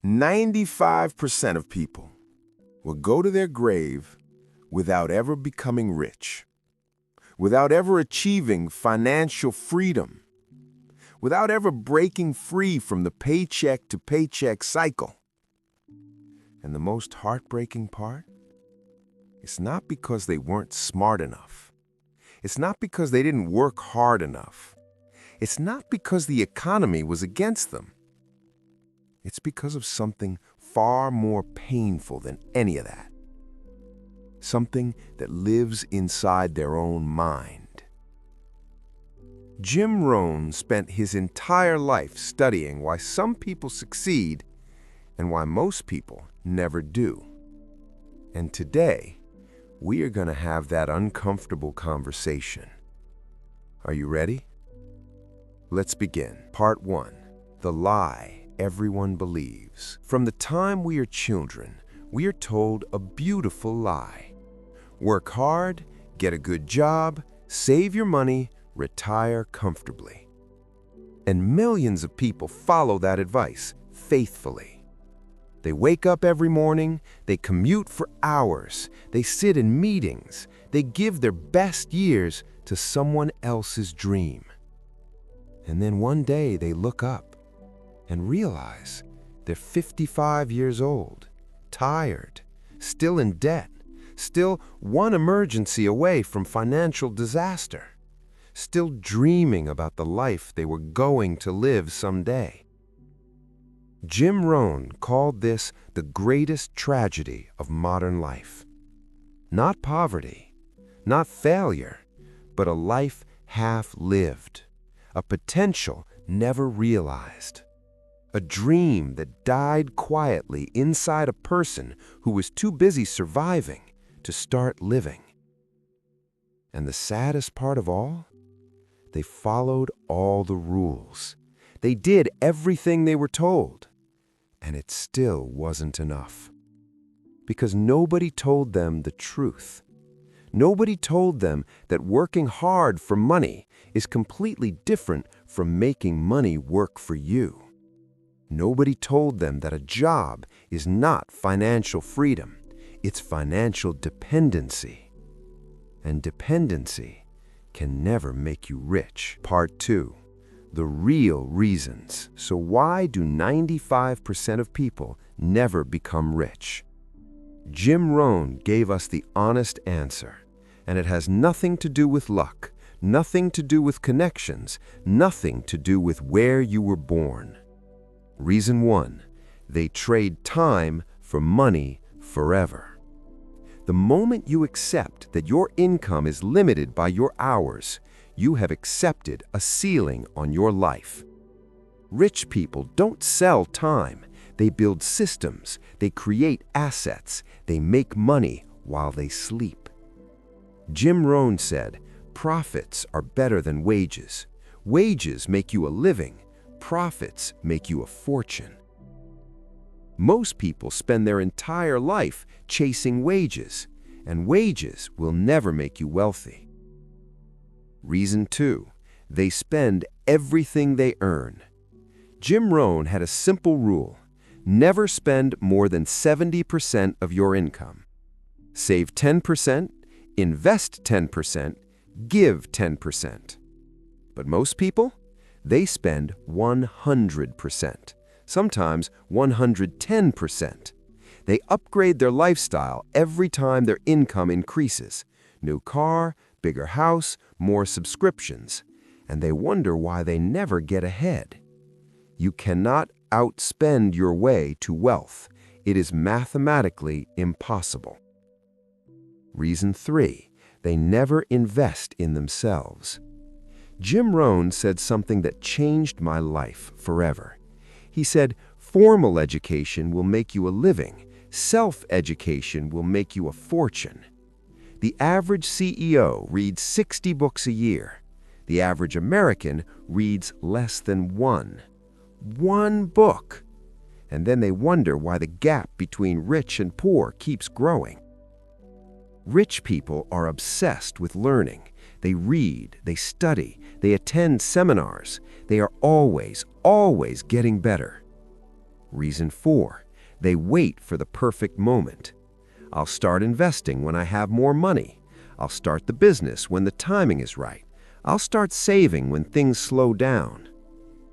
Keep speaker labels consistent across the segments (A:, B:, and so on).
A: 95% of people will go to their grave without ever becoming rich, without ever achieving financial freedom, without ever breaking free from the paycheck to paycheck cycle. And the most heartbreaking part? It's not because they weren't smart enough. It's not because they didn't work hard enough. It's not because the economy was against them. It's because of something far more painful than any of that. Something that lives inside their own mind. Jim Rohn spent his entire life studying why some people succeed and why most people never do. And today, we are going to have that uncomfortable conversation. Are you ready? Let's begin. Part 1. The lie everyone believes. From the time we are children, we are told a beautiful lie. Work hard, get a good job, save your money, retire comfortably. And millions of people follow that advice faithfully. They wake up every morning, they commute for hours, they sit in meetings, they give their best years to someone else's dream. And then one day they look up and realize they're 55 years old, tired, still in debt, still one emergency away from financial disaster, still dreaming about the life they were going to live someday. Jim Rohn called this the greatest tragedy of modern life. Not poverty, not failure, but a life half-lived, a potential never realized, a dream that died quietly inside a person who was too busy surviving to start living. And the saddest part of all? They followed all the rules. They did everything they were told, and it still wasn't enough. Because nobody told them the truth. Nobody told them that working hard for money is completely different from making money work for you. Nobody told them that a job is not financial freedom, it's financial dependency. And dependency can never make you rich. Part 2. The real reasons. So why do 95% of people never become rich? Jim Rohn gave us the honest answer, and it has nothing to do with luck, nothing to do with connections, nothing to do with where you were born. Reason 1, they trade time for money forever. The moment you accept that your income is limited by your hours, you have accepted a ceiling on your life. Rich people don't sell time. They build systems, they create assets, they make money while they sleep. Jim Rohn said, profits are better than wages. Wages make you a living. Profits make you a fortune. Most people spend their entire life chasing wages, and wages will never make you wealthy. Reason 2, they spend everything they earn. Jim Rohn had a simple rule: never spend more than 70% of your income. Save 10%, invest 10%, give 10%. But most people? They spend 100%, sometimes 110%. They upgrade their lifestyle every time their income increases. New car, bigger house, more subscriptions. And they wonder why they never get ahead. You cannot outspend your way to wealth. It is mathematically impossible. Reason 3, they never invest in themselves. Jim Rohn said something that changed my life forever. He said, formal education will make you a living. Self-education will make you a fortune. The average CEO reads 60 books a year. The average American reads less than one. One book. And then they wonder why the gap between rich and poor keeps growing. Rich people are obsessed with learning. They read, they study, they attend seminars. They are always getting better. Reason 4, they wait for the perfect moment. I'll start investing when I have more money. I'll start the business when the timing is right. I'll start saving when things slow down.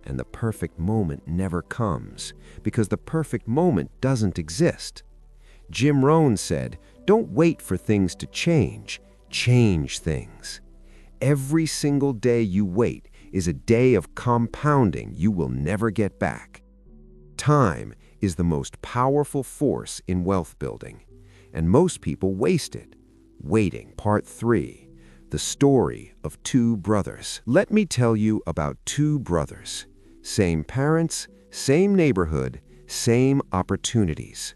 A: And the perfect moment never comes because the perfect moment doesn't exist. Jim Rohn said, "Don't wait for things to change. Change things." Every single day you wait is a day of compounding you will never get back. Time is the most powerful force in wealth building, and most people waste it. Waiting, Part 3, the story of two brothers. Let me tell you about two brothers. Same parents, same neighborhood, same opportunities.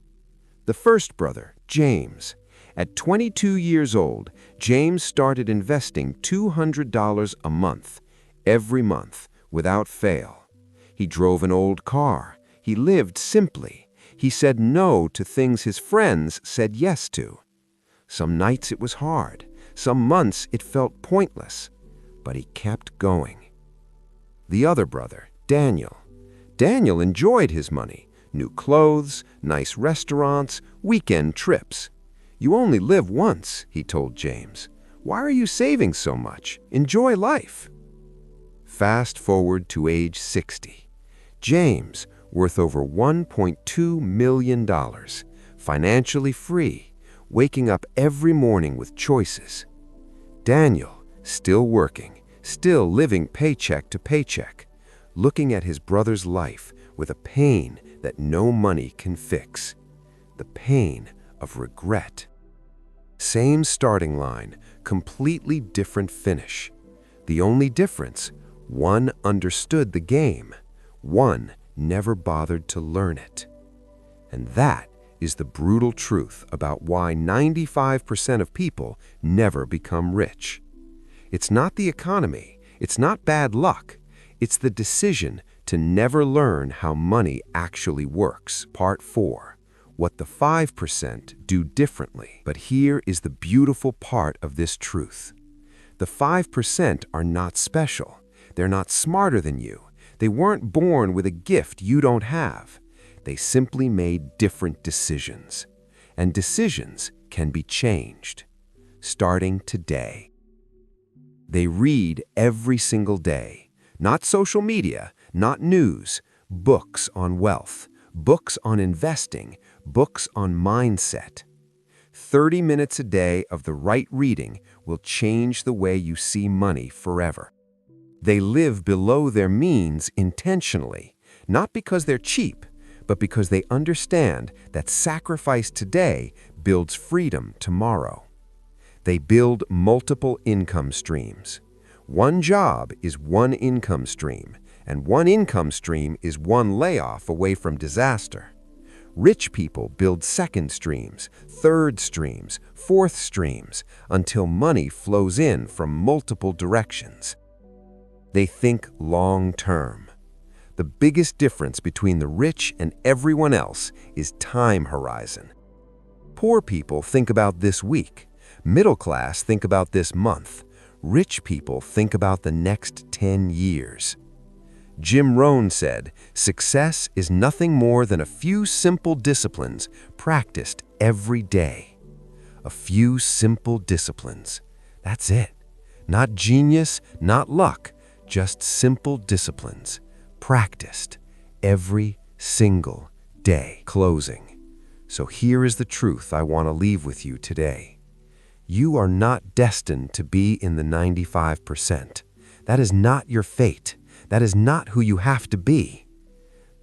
A: The first brother, James. At 22 years old, James started investing $200 a month, every month, without fail. He drove an old car. He lived simply. He said no to things his friends said yes to. Some nights it was hard. Some months it felt pointless. But he kept going. The other brother, Daniel. Daniel enjoyed his money. New clothes, nice restaurants, weekend trips. "You only live once," he told James. "Why are you saving so much? Enjoy life." Fast forward to age 60. James, worth over $1.2 million, financially free, waking up every morning with choices. Daniel, still working, still living paycheck to paycheck, looking at his brother's life with a pain that no money can fix. The pain of regret. Same starting line, completely different finish. The only difference, one understood the game, one never bothered to learn it. And that is the brutal truth about why 95% of people never become rich. It's not the economy, it's not bad luck, it's the decision to never learn how money actually works. Part 4. What the 5% do differently. But here is the beautiful part of this truth. The 5% are not special. They're not smarter than you. They weren't born with a gift you don't have. They simply made different decisions. And decisions can be changed, starting today. They read every single day. Not social media, not news, books on wealth, books on investing, books on mindset. 30 minutes a day of the right reading will change the way you see money forever. They live below their means intentionally, not because they're cheap, but because they understand that sacrifice today builds freedom tomorrow. They build multiple income streams. One job is one income stream, and one income stream is one layoff away from disaster. Rich people build second streams, third streams, fourth streams, until money flows in from multiple directions. They think long-term. The biggest difference between the rich and everyone else is time horizon. Poor people think about this week. Middle class think about this month. Rich people think about the next 10 years. Jim Rohn said, "Success is nothing more than a few simple disciplines practiced every day." A few simple disciplines. That's it. Not genius, not luck, just simple disciplines, practiced every single day. Closing. So here is the truth I want to leave with you today. You are not destined to be in the 95%. That is not your fate. That is not who you have to be.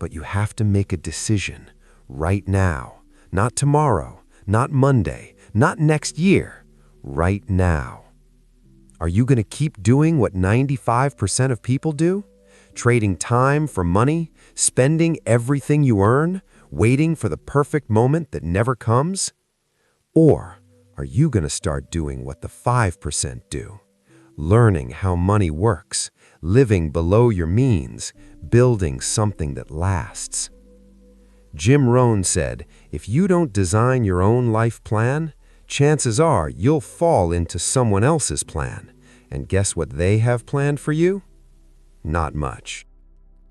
A: But you have to make a decision right now, not tomorrow, not Monday, not next year, right now. Are you going to keep doing what 95% of people do? Trading time for money, spending everything you earn, waiting for the perfect moment that never comes? Or are you going to start doing what the 5% do? Learning how money works, living below your means, building something that lasts. Jim Rohn said, if you don't design your own life plan, chances are you'll fall into someone else's plan. And guess what they have planned for you? Not much.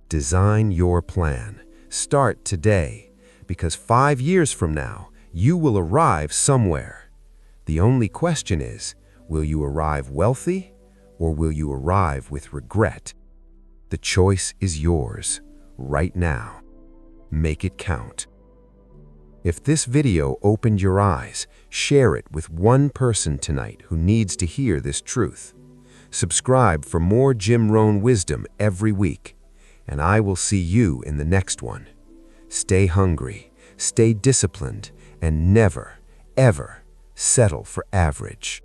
A: Design your plan. Start today, because 5 years from now, you will arrive somewhere. The only question is, will you arrive wealthy or will you arrive with regret? The choice is yours, right now. Make it count. If this video opened your eyes, share it with one person tonight who needs to hear this truth. Subscribe for more Jim Rohn wisdom every week, and I will see you in the next one. Stay hungry, stay disciplined, and never, ever settle for average.